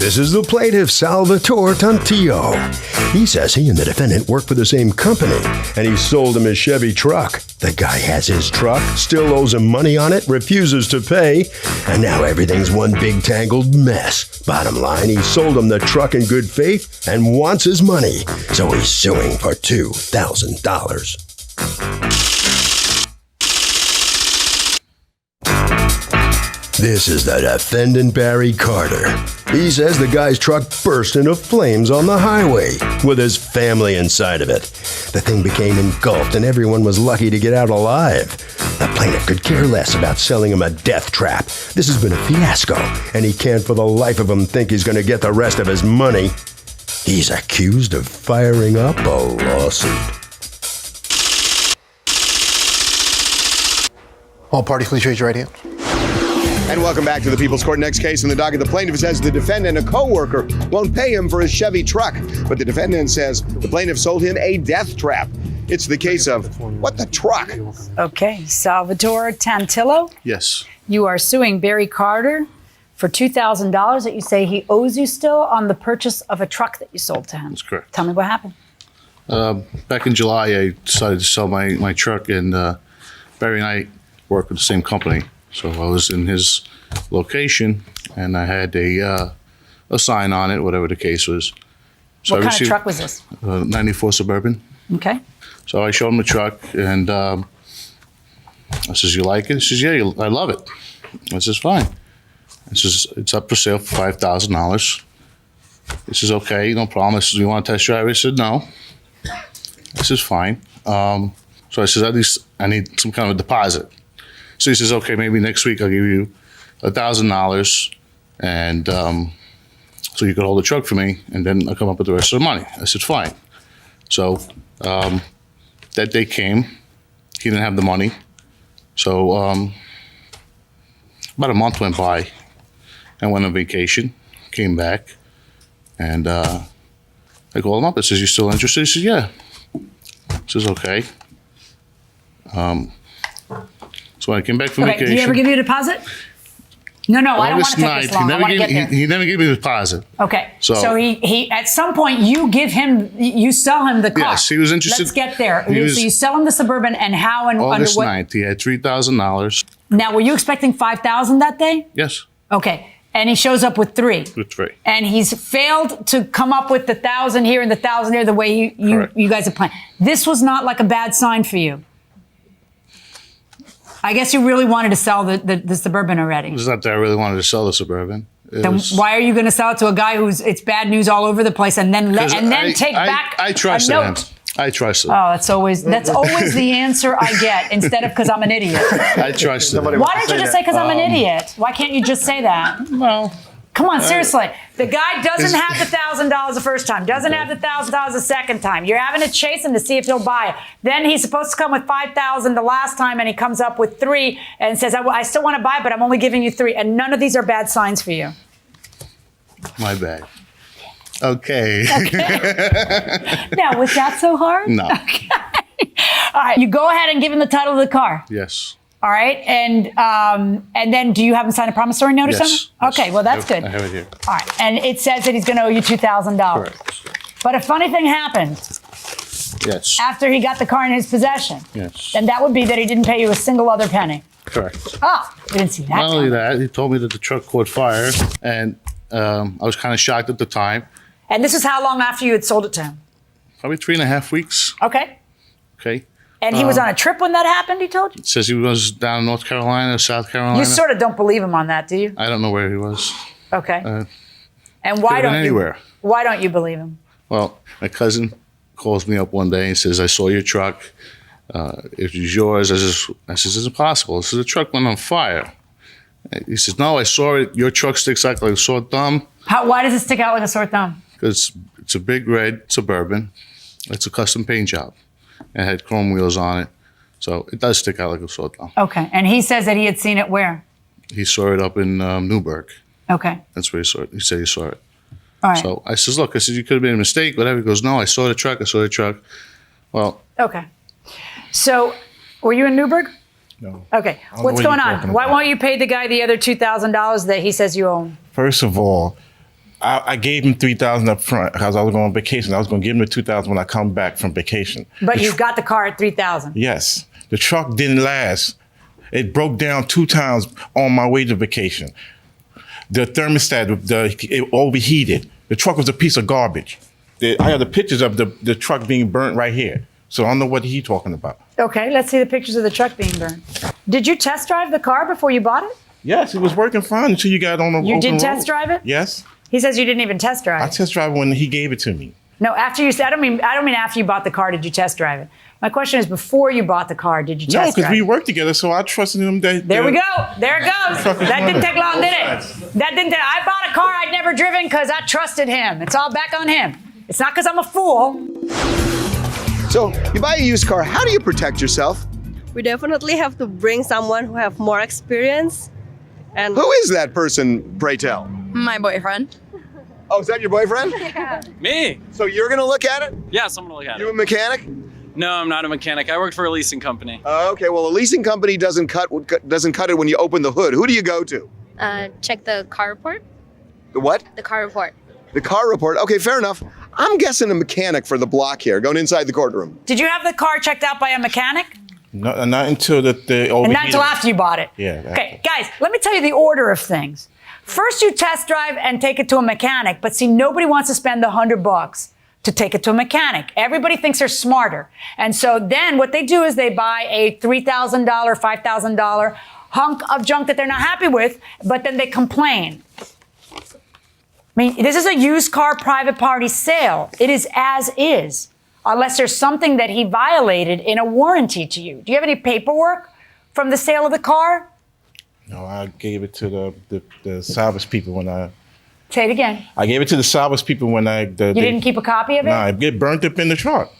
This is the plaintiff, Salvatore Tantillo. He says he and the defendant work for the same company, and he sold him his Chevy truck. The guy has his truck, still owes him money on it, refuses to pay, and now everything's one big tangled mess. Bottom line, he sold him the truck in good faith and wants his money, so he's suing for $2,000. This is the defendant, Barry Carter. He says the guy's truck burst into flames on the highway with his family inside of it. The thing became engulfed and everyone was lucky to get out alive. The plaintiff could care less about selling him a death trap. This has been a fiasco, and he can't for the life of him think he's going to get the rest of his money. He's accused of firing up a lawsuit. All parties, please raise your right hand. And welcome back to the People's Court. Next case in the docket, the plaintiff says the defendant, a co-worker, won't pay him for his Chevy truck. But the defendant says the plaintiff sold him a death trap. It's the case of what the truck? Okay, Salvatore Tantillo, Yes. you are suing Barry Carter for $2,000 that you say he owes you still on the purchase of a truck that you sold to him. That's correct. Tell me what happened. Back in July, I decided to sell my truck, and Barry and I work with the same company. So I was in his location, and I had a sign on it, whatever the case was. So What kind of truck was this? 94 Suburban. Okay. So I showed him the truck, and I says, "You like it?" He says, "Yeah, I love it." I says, "Fine." He says, "It's up for sale for $5,000. He says, "Okay, no problem." I says, "You want to test drive it?" He said, "No." I says, "Fine." So I says, "At least I need some kind of a deposit." So he says, "Okay, maybe next week I'll give you $1,000, and so you could hold the truck for me, and then I'll come up with the rest of the money." I said, "Fine." So that day came. He didn't have the money. So about a month went by. I went on vacation, came back, and I called him up. I says, "You still interested?" He says, "Yeah." I says, "Okay." So when I came back from vacation. Did he ever give you a deposit? No, I don't want to take this long. I want to get there. He never gave me the deposit. Okay. So he at some point you sell him the car. Yes, he was interested. Let's get there. So you sell him the Suburban, and how and under August what? 9th, he had $3,000. Now, were you expecting $5,000 that day? Yes. Okay. And he shows up with $3,000. With $3,000. And he's failed to come up with the $1,000 here and the $1,000 there the way you guys have planned. This was not like a bad sign for you. I guess you really wanted to sell the Suburban already. It's not that I really wanted to sell the Suburban. Then why are you going to sell it to a guy it's bad news all over the place and then take back I trusted a him. note? I trusted. Oh, that's always the answer I get instead of because I'm an idiot. I trusted him. Why don't you just say because I'm an idiot? Why can't you just say that? Well, come on, seriously. The guy doesn't have the $1,000 the first time, doesn't have the $1,000 the second time. You're having to chase him to see if he'll buy it. Then he's supposed to come with $5,000 the last time, and he comes up with $3,000 and says, I still want to buy it, but I'm only giving you $3,000. And none of these are bad signs for you. my bad. Okay. Now, was that so hard? No. Okay. All right. You go ahead and give him the title of the car. Yes. All right. And then do you have him sign a promissory note or Yes. something? Okay. Well, that's good. I have it here. All right. And it says that he's going to owe you $2,000. Correct. But a funny thing happened Yes. after he got the car in his possession. Yes. And that would be that he didn't pay you a single other penny. Correct. Oh, we didn't see that. Not only coming. that, he told me that the truck caught fire, and I was kind of shocked at the time. And this is how long after you had sold it to him? Probably 3.5 weeks. Okay. Okay. And he was on a trip when that happened, he told you? It says he was down in North Carolina, South Carolina. You sort of don't believe him on that, do you? I don't know where he was. Okay. and could've why been don't anywhere. Why don't you believe him? Well, my cousin calls me up one day and says, "I saw your truck. It was yours." I says, "It's impossible." He says, "The truck went on fire." He says, "No, I saw it. Your truck sticks out like a sore thumb." Why does it stick out like a sore thumb? Because it's a big red Suburban. It's a custom paint job. It had chrome wheels on it. So it does stick out like a sore thumb. Okay. And he says that he had seen it where? He saw it up in Newburgh. Okay. That's where he saw it. He said he saw it. All right. So I says, "Look," I said, "you could have made a mistake, whatever." He goes, "No, I saw the truck. I saw the truck." Well. Okay. So were you in Newburgh? No. Okay. What's going on? Why won't you pay the guy the other $2,000 that he says you owe him? First of all, I gave him $3,000 up front because I was going on vacation. I was going to give him the $2,000 when I come back from vacation. But you got the car at $3,000. Yes. The truck didn't last. It broke down 2 times on my way to vacation. The thermostat, it overheated. The truck was a piece of garbage. I have the pictures of the truck being burnt right here. So I don't know what he's talking about. Okay, let's see the pictures of the truck being burned. Did you test drive the car before you bought it? Yes, it was working fine until you got on the You open did test road. drive it? Yes. He says you didn't even test drive I it. test drive when he gave it to me. No, after you said, I don't mean after you bought the car, did you test drive it? My question is, before you bought the car, did you No, test drive because we it? worked together, so I trusted him. There we go. There it goes. Truck is That didn't mine. take long, did it? I bought a car I'd never driven because I trusted him. It's all back on him. It's not because I'm a fool. So you buy a used car. How do you protect yourself? We definitely have to bring someone who have more experience. And Who is that person, pray tell? My boyfriend. Oh, is that your boyfriend? Me? So you're going to look at it? Yeah, someone will look at You a it. mechanic? No, I'm not a mechanic. I work for a leasing company. Okay, well, a leasing company doesn't cut it when you open the hood. Who do you go to? Check the car report. The what? The car report. The car report. Okay, fair enough. I'm guessing a mechanic for the block here, going inside the courtroom. Did you have the car checked out by a mechanic? No, not until the overheated. And not until after you bought it? Yeah. Okay, guys, let me tell you the order of things. First, you test drive and take it to a mechanic, but see, nobody wants to spend the $100 to take it to a mechanic. Everybody thinks they're smarter. And so then what they do is they buy a $3,000, $5,000 hunk of junk that they're not happy with, but then they complain. I mean, this is a used car private party sale. It is as is, unless there's something that he violated in a warranty to you. Do you have any paperwork from the sale of the car? No, I gave it to the salvage people when I. Say it again. I gave it to the salvage people when I. You didn't keep a copy of it? No, it get burnt up in the truck.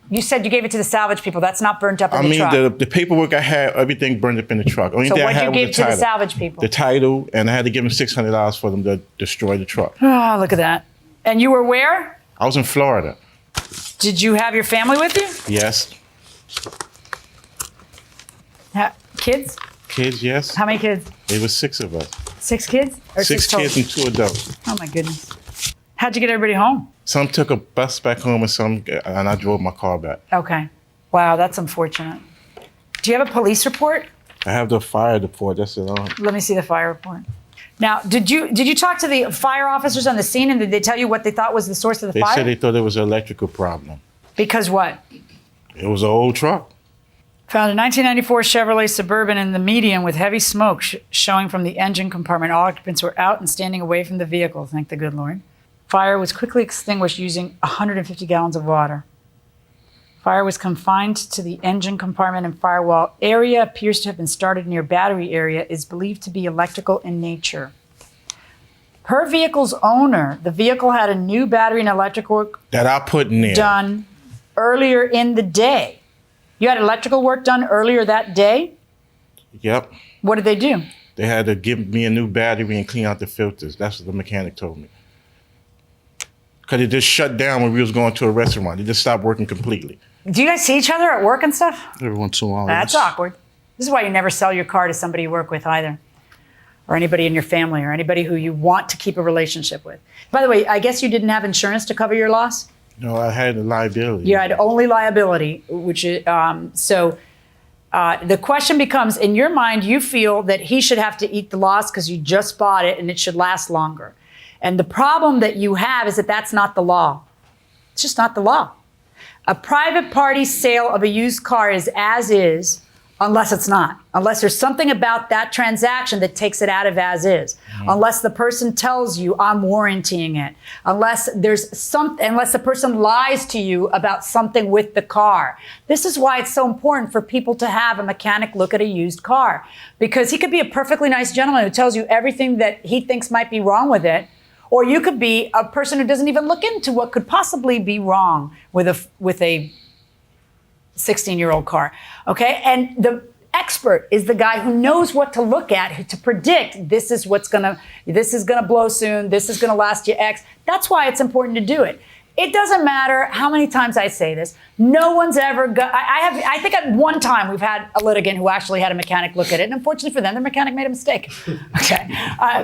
You said you gave it to the salvage people. That's not burnt up in the truck. The paperwork I had, everything burned up in the truck. Only So thing I what'd had you was give the to the title. salvage people? The title, and I had to give them $600 for them to destroy the truck. Oh, look at that. And you were where? I was in Florida. Did you have your family with you? Yes. Kids? Kids, yes. How many kids? It was 6 of us. 6 kids? Or 6 total? kids and 2 adults. Oh, my goodness. How'd you get everybody home? Some took a bus back home, and I drove my car back. Okay. Wow, that's unfortunate. Do you have a police report? I have the fire report. That's it. Let me see the fire report. Now, did you talk to the fire officers on the scene, and did they tell you what they thought was the source of the They fire? said they thought it was an electrical problem. Because what? It was an old truck. Found a 1994 Chevrolet Suburban in the median with heavy smoke showing from the engine compartment. All occupants were out and standing away from the vehicle, thank the good Lord. Fire was quickly extinguished using 150 gallons of water. Fire was confined to the engine compartment and firewall area. Appears to have been started near battery area. Is believed to be electrical in nature. Per vehicle's owner, the vehicle had a new battery and electrical work That I put in there. done earlier in the day. You had electrical work done earlier that day? Yep. What did they do? They had to give me a new battery and clean out the filters. That's what the mechanic told me. Because it just shut down when we was going to a restaurant. It just stopped working completely. Do you guys see each other at work and stuff? Every once in a while. That's yes. awkward. This is why you never sell your car to somebody you work with either, or anybody in your family, or anybody who you want to keep a relationship with. By the way, I guess you didn't have insurance to cover your loss? No, I had a liability. You had only liability, which is, the question becomes, in your mind, you feel that he should have to eat the loss because you just bought it and it should last longer. And the problem that you have is that that's not the law. It's just not the law. A private party sale of a used car is as is, unless it's not. Unless there's something about that transaction that takes it out of as is. Unless the person tells you, I'm warrantying it. Unless the person lies to you about something with the car. This is why it's so important for people to have a mechanic look at a used car. Because he could be a perfectly nice gentleman who tells you everything that he thinks might be wrong with it. Or you could be a person who doesn't even look into what could possibly be wrong with a 16-year-old car, okay? And the expert is the guy who knows what to look at to predict this is gonna blow soon, this is gonna last you X. That's why it's important to do it. It doesn't matter how many times I say this. No one's ever I think at one time we've had a litigant who actually had a mechanic look at it, and unfortunately for them, the mechanic made a mistake. Okay,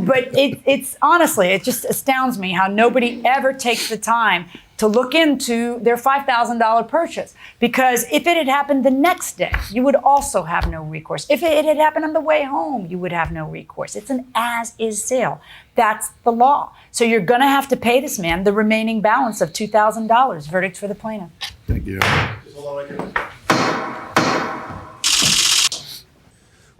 but it's honestly, it just astounds me how nobody ever takes the time to look into their $5,000 purchase. Because if it had happened the next day, you would also have no recourse. If it had happened on the way home, you would have no recourse. It's an as-is sale. That's the law. So you're going to have to pay this man the remaining balance of $2,000. Verdict for the plaintiff. Thank you.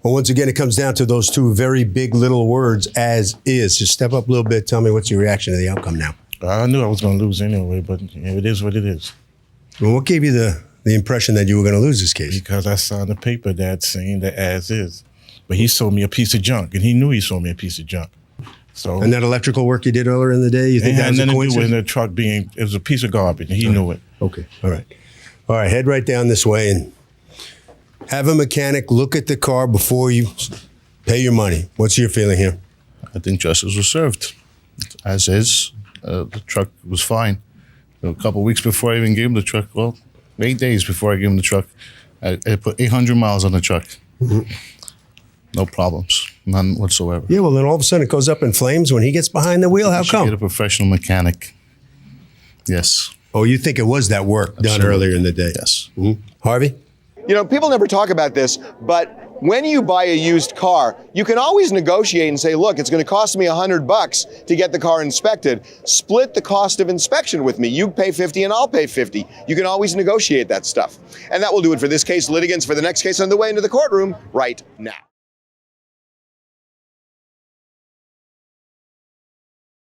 Well, once again, it comes down to those two very big little words, as is. Just step up a little bit. Tell me what's your reaction to the outcome now. I knew I was going to lose anyway, but it is what it is. Well, what gave you the impression that you were going to lose this case? Because I signed a paper that's saying that as is. But he sold me a piece of junk, and he knew he sold me a piece of junk. So, And that electrical work you did earlier in the day, you think that was a coincidence? The truck it was a piece of garbage, and he knew it. Okay, all right. All right, head right down this way and have a mechanic look at the car before you pay your money. What's your feeling here? I think justice was served. As is, the truck was fine. A couple of weeks before I even gave him the truck, 8 days before I gave him the truck, I put 800 miles on the truck. Mm-hmm. No problems, none whatsoever. Yeah, well, then all of a sudden it goes up in flames when he gets behind the wheel. How come? Get a professional mechanic. Yes. Oh, you think it was that work done Absolutely. earlier in the day? Yes. Mm-hmm. Harvey? You know, people never talk about this, but when you buy a used car, you can always negotiate and say, look, it's going to cost me $100 to get the car inspected. Split the cost of inspection with me. You pay $50 and I'll pay $50. You can always negotiate that stuff. And that will do it for this case. Litigants for the next case on the way into the courtroom right now.